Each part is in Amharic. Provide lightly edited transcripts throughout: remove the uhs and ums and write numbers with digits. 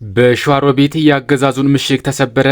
በሸዋሮቢት የአገዛዙን ምሽግ ተሰበረ።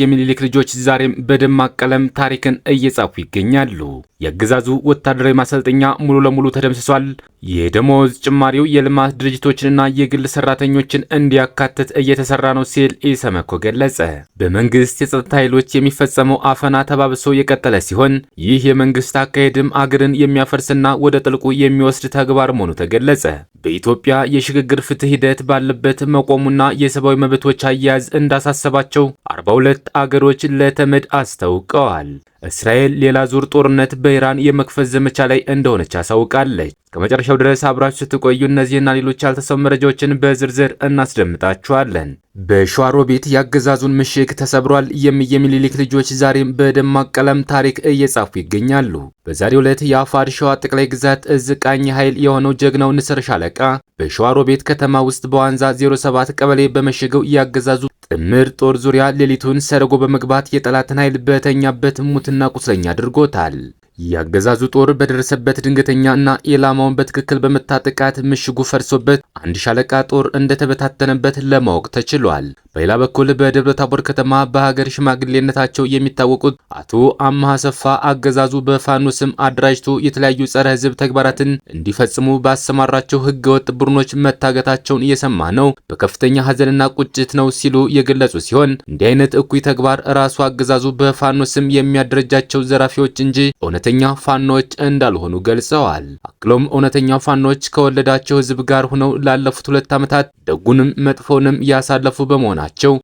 የሚኒሊክ ልጆች ዛሬም በደማቅ ቀለም ታሪክን እየጻፉ ይገኛሉ። የአገዛዙ ወታደራዊ ማሰልጠኛ ሙሉ ለሙሉ ተደምስሷል። የደሞዝ ጭማሪው የልማት ድርጅቶችንና የግል ሰራተኞችን እንዲያካትት እየተሰራ ነው ሲል ኢሰመኮ ገለጸ። በመንግስት የጸጥታ ኃይሎች የሚፈጸመው አፈና ተባብሶ የቀጠለ ሲሆን ይህ የመንግስት አካሄድም አገርን የሚያፈርስና ወደ ጥልቁ የሚወስድ ተግባር መሆኑ ተገለጸ። በኢትዮጵያ የሽግግር ፍትህ ሂደት ባለበት መቆሙና የሰብአዊ መብቶች አያያዝ እንዳሳሰባቸው 42 አገሮች ለተመድ አስታውቀዋል። እስራኤል ሌላ ዙር ጦርነት በኢራን የመክፈት ዘመቻ ላይ እንደሆነች አሳውቃለች። ከመጨረሻው ድረስ አብራችሁ ስትቆዩ እነዚህና ሌሎች ያልተሰሙ መረጃዎችን በዝርዝር እናስደምጣችኋለን። በሸዋሮቢት የአገዛዙን ምሽግ ተሰብሯል። የሚኒሊክ ልጆች ዛሬም በደማቅ ቀለም ታሪክ እየጻፉ ይገኛሉ። በዛሬው ዕለት የአፋር ሸዋ ጠቅላይ ግዛት እዝ ቃኝ ኃይል የሆነው ጀግናው ንስር ሻለቃ በሸዋሮቢት ከተማ ውስጥ በዋንዛ 07 ቀበሌ በመሸገው የአገዛዙ ጥምር ጦር ዙሪያ ሌሊቱን ሰርጎ በመግባት የጠላትን ኃይል በተኛበት ሙትና ቁስለኛ አድርጎታል። የአገዛዙ ጦር በደረሰበት ድንገተኛ እና ኢላማውን በትክክል በመታ ጥቃት ምሽጉ ፈርሶበት አንድ ሻለቃ ጦር እንደተበታተነበት ለማወቅ ተችሏል። በሌላ በኩል በደብረ ታቦር ከተማ በሀገር ሽማግሌነታቸው የሚታወቁት አቶ አማሃ ሰፋ አገዛዙ በፋኖ ስም አደራጅቶ የተለያዩ ጸረ ሕዝብ ተግባራትን እንዲፈጽሙ ባሰማራቸው ህገወጥ ቡድኖች መታገታቸውን እየሰማ ነው በከፍተኛ ሀዘንና ቁጭት ነው ሲሉ የገለጹ ሲሆን እንዲህ አይነት እኩይ ተግባር ራሱ አገዛዙ በፋኖ ስም የሚያደረጃቸው ዘራፊዎች እንጂ እውነተኛ ፋኖች እንዳልሆኑ ገልጸዋል። አክሎም እውነተኛ ፋኖች ከወለዳቸው ህዝብ ጋር ሆነው ላለፉት 2 ዓመታት ደጉንም መጥፎንም ያሳለፉ በመሆናቸው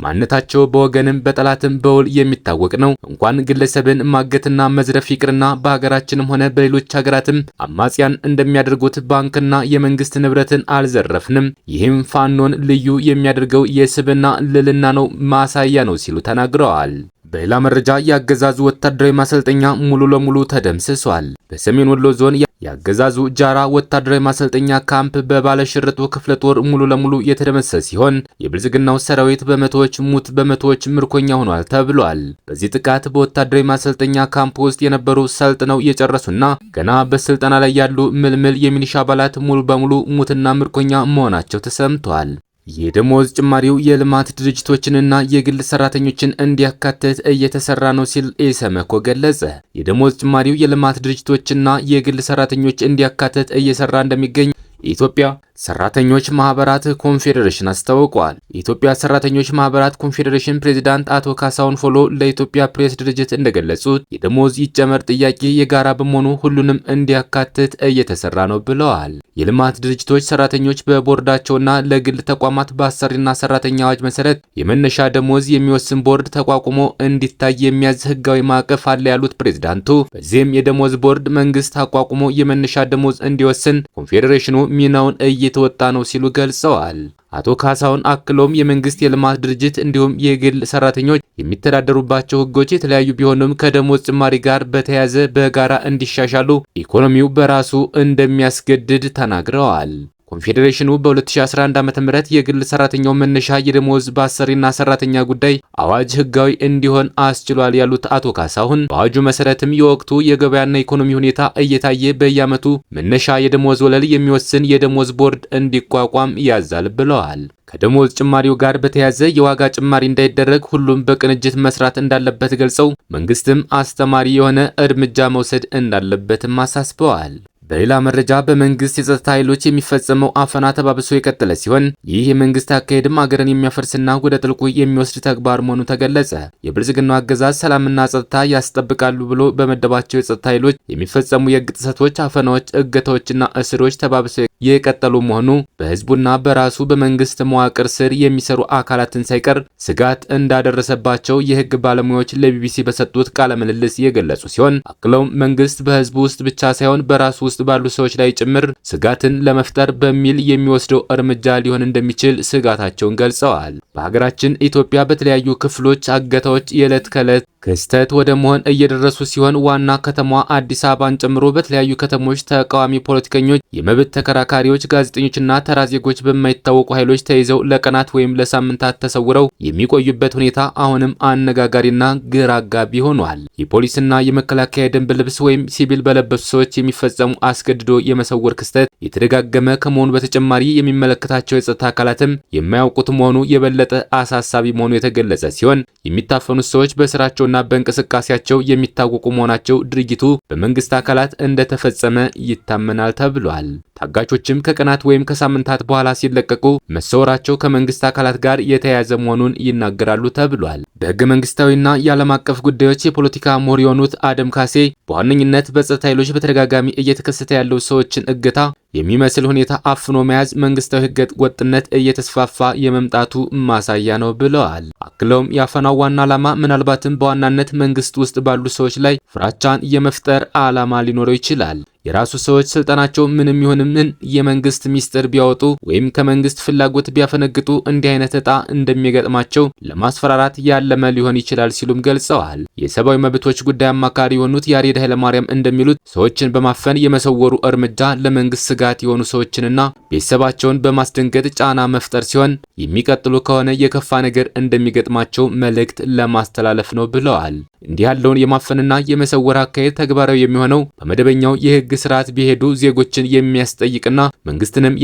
ማንነታቸው በወገንም በጠላትም በውል የሚታወቅ ነው። እንኳን ግለሰብን ማገትና መዝረፍ ይቅርና በሀገራችንም ሆነ በሌሎች ሀገራትም አማጽያን እንደሚያደርጉት ባንክና የመንግስት ንብረትን አልዘረፍንም። ይህም ፋኖን ልዩ የሚያደርገው የስብና ልልና ነው ማሳያ ነው ሲሉ ተናግረዋል። በሌላ መረጃ የአገዛዙ ወታደራዊ ማሰልጠኛ ሙሉ ለሙሉ ተደምስሷል። በሰሜን ወሎ ዞን የአገዛዙ ጃራ ወታደራዊ ማሰልጠኛ ካምፕ በባለሽርጡ ክፍለ ጦር ሙሉ ለሙሉ የተደመሰሰ ሲሆን የብልጽግናው ሰራዊት በመቶዎች ሙት በመቶዎች ምርኮኛ ሆኗል ተብሏል። በዚህ ጥቃት በወታደራዊ ማሰልጠኛ ካምፕ ውስጥ የነበሩ ሰልጥነው የጨረሱና ገና በስልጠና ላይ ያሉ ምልምል የሚሊሻ አባላት ሙሉ በሙሉ ሙትና ምርኮኛ መሆናቸው ተሰምቷል። የደሞዝ ጭማሪው የልማት ድርጅቶችንና የግል ሰራተኞችን እንዲያካትት እየተሰራ ነው ሲል ኢሰመኮ ገለጸ። የደሞዝ ጭማሪው የልማት ድርጅቶችና የግል ሰራተኞች እንዲያካትት እየሰራ እንደሚገኝ የኢትዮጵያ ሰራተኞች ማህበራት ኮንፌዴሬሽን አስታውቋል። የኢትዮጵያ ሰራተኞች ማህበራት ኮንፌዴሬሽን ፕሬዝዳንት አቶ ካሳሁን ፎሎ ለኢትዮጵያ ፕሬስ ድርጅት እንደገለጹት የደሞዝ ይጨመር ጥያቄ የጋራ በመሆኑ ሁሉንም እንዲያካትት እየተሰራ ነው ብለዋል። የልማት ድርጅቶች ሰራተኞች በቦርዳቸውና ለግል ተቋማት በአሰሪና ሰራተኛ አዋጅ መሰረት የመነሻ ደሞዝ የሚወስን ቦርድ ተቋቁሞ እንዲታይ የሚያዝ ህጋዊ ማዕቀፍ አለ ያሉት ፕሬዝዳንቱ በዚህም የደሞዝ ቦርድ መንግስት አቋቁሞ የመነሻ ደሞዝ እንዲወስን ኮንፌዴሬሽኑ ሚናውን እየተወጣ ነው ሲሉ ገልጸዋል። አቶ ካሳሁን አክሎም የመንግስት የልማት ድርጅት እንዲሁም የግል ሰራተኞች የሚተዳደሩባቸው ህጎች የተለያዩ ቢሆንም ከደሞዝ ጭማሪ ጋር በተያያዘ በጋራ እንዲሻሻሉ ኢኮኖሚው በራሱ እንደሚያስገድድ ተናግረዋል። ኮንፌዴሬሽኑ በ2011 ዓ.ም የግል ሰራተኛው መነሻ የደሞዝ በአሰሪና ሰራተኛ ጉዳይ አዋጅ ህጋዊ እንዲሆን አስችሏል ያሉት አቶ ካሳሁን በአዋጁ መሰረትም የወቅቱ የገበያና ኢኮኖሚ ሁኔታ እየታየ በየዓመቱ መነሻ የደሞዝ ወለል የሚወስን የደሞዝ ቦርድ እንዲቋቋም ያዛል ብለዋል። ከደሞዝ ጭማሪው ጋር በተያያዘ የዋጋ ጭማሪ እንዳይደረግ ሁሉም በቅንጅት መስራት እንዳለበት ገልጸው መንግስትም አስተማሪ የሆነ እርምጃ መውሰድ እንዳለበትም አሳስበዋል። በሌላ መረጃ በመንግስት የጸጥታ ኃይሎች የሚፈጸመው አፈና ተባብሶ የቀጠለ ሲሆን ይህ የመንግስት አካሄድም አገርን የሚያፈርስና ወደ ጥልቁ የሚወስድ ተግባር መሆኑ ተገለጸ። የብልጽግናው አገዛዝ ሰላምና ጸጥታ ያስጠብቃሉ ብሎ በመደባቸው የጸጥታ ኃይሎች የሚፈጸሙ የህግ ጥሰቶች፣ አፈናዎች፣ እገታዎችና እስሮች ተባብሰው የቀጠሉ መሆኑ በህዝቡና በራሱ በመንግስት መዋቅር ስር የሚሰሩ አካላትን ሳይቀር ስጋት እንዳደረሰባቸው የህግ ባለሙያዎች ለቢቢሲ በሰጡት ቃለ ምልልስ የገለጹ ሲሆን አክለውም መንግስት በህዝቡ ውስጥ ብቻ ሳይሆን በራሱ ውስጥ ባሉ ሰዎች ላይ ጭምር ስጋትን ለመፍጠር በሚል የሚወስደው እርምጃ ሊሆን እንደሚችል ስጋታቸውን ገልጸዋል። በሀገራችን ኢትዮጵያ በተለያዩ ክፍሎች አገታዎች የዕለት ከዕለት ክስተት ወደ መሆን እየደረሱ ሲሆን ዋና ከተማዋ አዲስ አበባን ጨምሮ በተለያዩ ከተሞች ተቃዋሚ ፖለቲከኞች፣ የመብት ተከራካሪዎች፣ ጋዜጠኞችና ተራ ዜጎች በማይታወቁ ኃይሎች ተይዘው ለቀናት ወይም ለሳምንታት ተሰውረው የሚቆዩበት ሁኔታ አሁንም አነጋጋሪና ግራ አጋቢ ሆኗል። የፖሊስና የመከላከያ ደንብ ልብስ ወይም ሲቪል በለበሱ ሰዎች የሚፈጸሙ አስገድዶ የመሰወር ክስተት የተደጋገመ ከመሆኑ በተጨማሪ የሚመለከታቸው የጸጥታ አካላትም የማያውቁት መሆኑ የበለጠ የበለጠ አሳሳቢ መሆኑ የተገለጸ ሲሆን የሚታፈኑት ሰዎች በስራቸውና በእንቅስቃሴያቸው የሚታወቁ መሆናቸው ድርጊቱ በመንግስት አካላት እንደተፈጸመ ይታመናል ተብሏል። ታጋቾችም ከቀናት ወይም ከሳምንታት በኋላ ሲለቀቁ መሰወራቸው ከመንግስት አካላት ጋር የተያያዘ መሆኑን ይናገራሉ ተብሏል። በህገ መንግስታዊና የዓለም አቀፍ ጉዳዮች የፖለቲካ ምሁር የሆኑት አደም ካሴ በዋነኝነት በጸጥታ ኃይሎች በተደጋጋሚ እየተከሰተ ያለው ሰዎችን እገታ የሚመስል ሁኔታ አፍኖ መያዝ መንግስታዊ ህገ ወጥነት እየተስፋፋ የመምጣቱ ማሳያ ነው ብለዋል። አክለውም የአፈናው ዋና ዓላማ ምናልባትም በዋናነት መንግስት ውስጥ ባሉ ሰዎች ላይ ፍራቻን የመፍጠር ዓላማ ሊኖረው ይችላል። የራሱ ሰዎች ስልጣናቸው ምንም ይሁን ምን የመንግስት ሚስጥር ቢያወጡ ወይም ከመንግስት ፍላጎት ቢያፈነግጡ እንዲህ አይነት ዕጣ እንደሚገጥማቸው ለማስፈራራት ያለመ ሊሆን ይችላል ሲሉም ገልጸዋል። የሰብአዊ መብቶች ጉዳይ አማካሪ የሆኑት ያሬድ ኃይለማርያም እንደሚሉት ሰዎችን በማፈን የመሰወሩ እርምጃ ለመንግስት ስጋት የሆኑ ሰዎችንና ቤተሰባቸውን በማስደንገጥ ጫና መፍጠር ሲሆን የሚቀጥሉ ከሆነ የከፋ ነገር እንደሚገጥማቸው መልእክት ለማስተላለፍ ነው ብለዋል። እንዲህ ያለውን የማፈንና የመሰወር አካሄድ ተግባራዊ የሚሆነው በመደበኛው የህግ ስርዓት ቢሄዱ ዜጎችን የሚያስጠይቅና መንግስትንም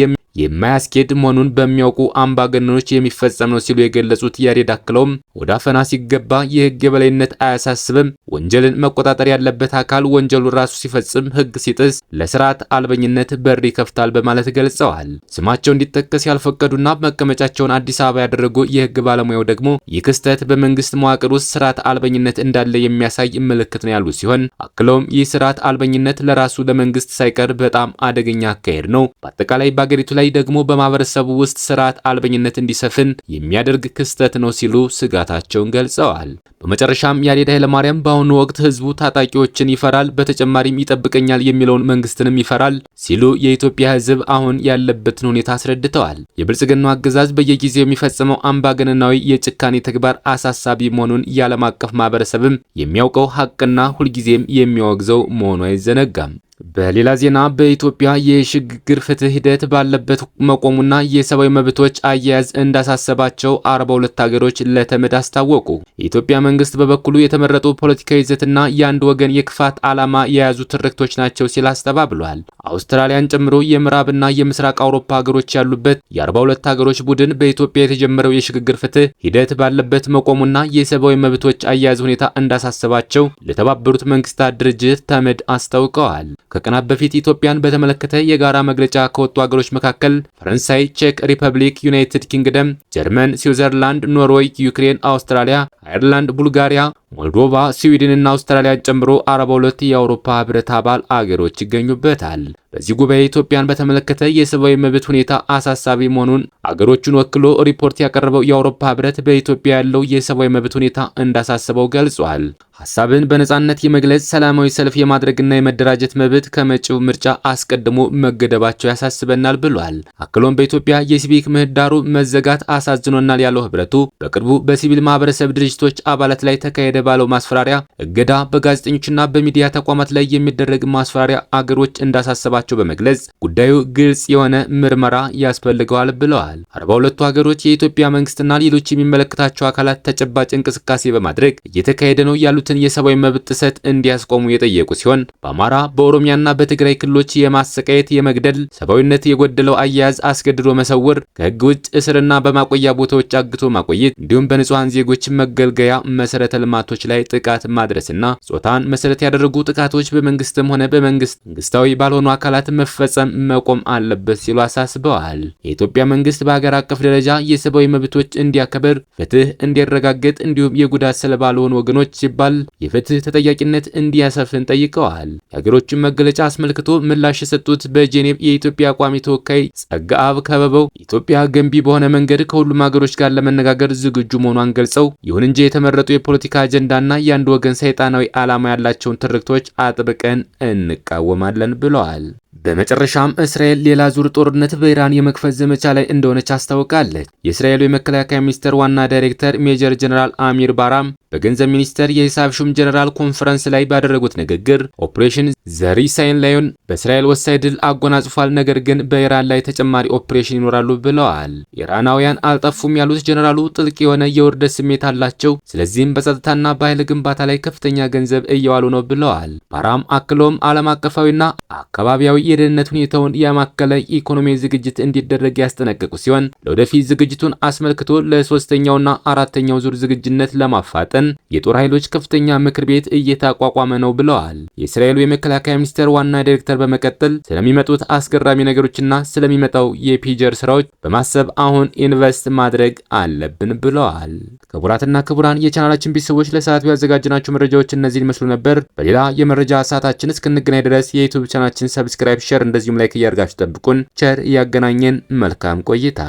የማያስኬድ መሆኑን በሚያውቁ አምባገነኖች የሚፈጸም ነው ሲሉ የገለጹት ያሬድ አክለውም ወደ አፈና ሲገባ የህግ የበላይነት አያሳስብም፣ ወንጀልን መቆጣጠር ያለበት አካል ወንጀሉን ራሱ ሲፈጽም ህግ ሲጥስ ለስርዓት አልበኝነት በር ይከፍታል በማለት ገልጸዋል። ስማቸው እንዲጠቀስ ያልፈቀዱና መቀመጫቸውን አዲስ አበባ ያደረጉ የህግ ባለሙያው ደግሞ ይህ ክስተት በመንግስት መዋቅር ውስጥ ስርዓት አልበኝነት እንዳለ የሚያሳይ ምልክት ነው ያሉ ሲሆን አክለውም ይህ ስርዓት አልበኝነት ለራሱ ለመንግስት ሳይቀር በጣም አደገኛ አካሄድ ነው፣ በአጠቃላይ በአገሪቱ ላይ ደግሞ በማህበረሰቡ ውስጥ ስርዓት አልበኝነት እንዲሰፍን የሚያደርግ ክስተት ነው ሲሉ ስጋታቸውን ገልጸዋል። በመጨረሻም ያሬድ ኃይለማርያም በአሁኑ ወቅት ህዝቡ ታጣቂዎችን ይፈራል፣ በተጨማሪም ይጠብቀኛል የሚለውን መንግስትንም ይፈራል ሲሉ የኢትዮጵያ ህዝብ አሁን ያለበትን ሁኔታ አስረድተዋል። የብልጽግናው አገዛዝ በየጊዜው የሚፈጽመው አምባገነናዊ የጭካኔ ተግባር አሳሳቢ መሆኑን የዓለም አቀፍ ማህበረሰብም የሚያውቀው ሀቅና ሁልጊዜም የሚያወግዘው መሆኑ አይዘነጋም። በሌላ ዜና በኢትዮጵያ የሽግግር ፍትህ ሂደት ባለበት መቆሙና የሰብአዊ መብቶች አያያዝ እንዳሳሰባቸው 42 ሀገሮች ለተመድ አስታወቁ። የኢትዮጵያ መንግስት በበኩሉ የተመረጡ ፖለቲካዊ ይዘትና የአንድ ወገን የክፋት ዓላማ የያዙ ትርክቶች ናቸው ሲል አስተባብሏል። አውስትራሊያን ጨምሮ የምዕራብና የምስራቅ አውሮፓ ሀገሮች ያሉበት የ42 ሀገሮች ቡድን በኢትዮጵያ የተጀመረው የሽግግር ፍትህ ሂደት ባለበት መቆሙና የሰብአዊ መብቶች አያያዝ ሁኔታ እንዳሳሰባቸው ለተባበሩት መንግስታት ድርጅት ተመድ አስታውቀዋል። ከቀናት በፊት ኢትዮጵያን በተመለከተ የጋራ መግለጫ ከወጡ ሀገሮች መካከል ፈረንሳይ፣ ቼክ ሪፐብሊክ፣ ዩናይትድ ኪንግደም፣ ጀርመን፣ ስዊዘርላንድ፣ ኖርዌይ፣ ዩክሬን፣ አውስትራሊያ፣ አየርላንድ፣ ቡልጋሪያ፣ ሞልዶቫ፣ ስዊድን እና አውስትራሊያን ጨምሮ 42 የአውሮፓ ህብረት አባል አገሮች ይገኙበታል። በዚህ ጉባኤ ኢትዮጵያን በተመለከተ የሰብአዊ መብት ሁኔታ አሳሳቢ መሆኑን አገሮቹን ወክሎ ሪፖርት ያቀረበው የአውሮፓ ህብረት በኢትዮጵያ ያለው የሰብአዊ መብት ሁኔታ እንዳሳሰበው ገልጿል። ሐሳብን በነጻነት የመግለጽ ሰላማዊ ሰልፍ የማድረግና የመደራጀት መብት ከመጪው ምርጫ አስቀድሞ መገደባቸው ያሳስበናል ብሏል። አክሎም በኢትዮጵያ የሲቪክ ምህዳሩ መዘጋት አሳዝኖናል ያለው ህብረቱ በቅርቡ በሲቪል ማህበረሰብ ድርጅቶች አባላት ላይ ተካሄደ ባለው ማስፈራሪያ፣ እገዳ፣ በጋዜጠኞችና በሚዲያ ተቋማት ላይ የሚደረግ ማስፈራሪያ አገሮች እንዳሳሰባቸው በመግለጽ ጉዳዩ ግልጽ የሆነ ምርመራ ያስፈልገዋል ብለዋል። 42ቱ ሀገሮች የኢትዮጵያ መንግስትና ሌሎች የሚመለከታቸው አካላት ተጨባጭ እንቅስቃሴ በማድረግ እየተካሄደ ነው ያሉትን የሰብአዊ መብት ጥሰት እንዲያስቆሙ የጠየቁ ሲሆን በአማራ በኦሮሚያና በትግራይ ክልሎች የማሰቃየት፣ የመግደል፣ ሰብአዊነት የጎደለው አያያዝ፣ አስገድዶ መሰወር፣ ከህግ ውጭ እስርና በማቆያ ቦታዎች አግቶ ማቆየት እንዲሁም በንጹሃን ዜጎች መገልገያ መሰረተ ልማቶች ላይ ጥቃት ማድረስና ጾታን መሰረት ያደረጉ ጥቃቶች በመንግስትም ሆነ መንግስታዊ ባልሆኑ አካላት መፈጸም መቆም አለበት ሲሉ አሳስበዋል። የኢትዮጵያ መንግስት በሀገር አቀፍ ደረጃ የሰብአዊ መብቶች እንዲያከብር፣ ፍትህ እንዲረጋገጥ እንዲሁም የጉዳት ሰለባ ለሆኑ ወገኖች ሲባል የፍትህ ተጠያቂነት እንዲያሰፍን ጠይቀዋል። የሀገሮችን መገለጫ አስመልክቶ ምላሽ የሰጡት በጄኔቭ የኢትዮጵያ ቋሚ ተወካይ ጸጋአብ ከበበው ኢትዮጵያ ገንቢ በሆነ መንገድ ከሁሉም ሀገሮች ጋር ለመነጋገር ዝግጁ መሆኗን ገልጸው ይሁን እንጂ የተመረጡ የፖለቲካ አጀንዳና የአንድ ወገን ሰይጣናዊ ዓላማ ያላቸውን ትርክቶች አጥብቀን እንቃወማለን ብለዋል። በመጨረሻም እስራኤል ሌላ ዙር ጦርነት በኢራን የመክፈት ዘመቻ ላይ እንደሆነች አስታውቃለች። የእስራኤሉ የመከላከያ ሚኒስቴር ዋና ዳይሬክተር ሜጀር ጀነራል አሚር ባራም በገንዘብ ሚኒስቴር የሂሳብ ሹም ጀነራል ኮንፈረንስ ላይ ባደረጉት ንግግር ኦፕሬሽን ዘሪሳይን ላዮን በእስራኤል ወሳኝ ድል አጎናጽፏል፣ ነገር ግን በኢራን ላይ ተጨማሪ ኦፕሬሽን ይኖራሉ ብለዋል። ኢራናውያን አልጠፉም ያሉት ጀነራሉ ጥልቅ የሆነ የውርደት ስሜት አላቸው፣ ስለዚህም በጸጥታና በኃይል ግንባታ ላይ ከፍተኛ ገንዘብ እየዋሉ ነው ብለዋል። ባራም አክሎም ዓለም አቀፋዊና አካባቢያዊ የደህንነት ሁኔታውን ያማከለ ኢኮኖሚ ዝግጅት እንዲደረግ ያስጠነቀቁ ሲሆን ለወደፊት ዝግጅቱን አስመልክቶ ለሶስተኛውና አራተኛው ዙር ዝግጁነት ለማፋጠን የጦር ኃይሎች ከፍተኛ ምክር ቤት እየተቋቋመ ነው ብለዋል። የእስራኤሉ የመከላከያ ሚኒስቴር ዋና ዳይሬክተር በመቀጠል ስለሚመጡት አስገራሚ ነገሮችና ስለሚመጣው የፒጀር ስራዎች በማሰብ አሁን ኢንቨስት ማድረግ አለብን ብለዋል። ክቡራትና ክቡራን የቻናላችን ቤተሰቦች ለሰዓቱ ያዘጋጀናቸው መረጃዎች እነዚህን ይመስሉ ነበር። በሌላ የመረጃ ሰዓታችን እስክንገናኝ ድረስ የዩቲዩብ ቻናላችን ሰብስክራይብ፣ ሼር እንደዚሁም ላይክ እያደርጋችሁ ጠብቁን። ቸር እያገናኘን መልካም ቆይታ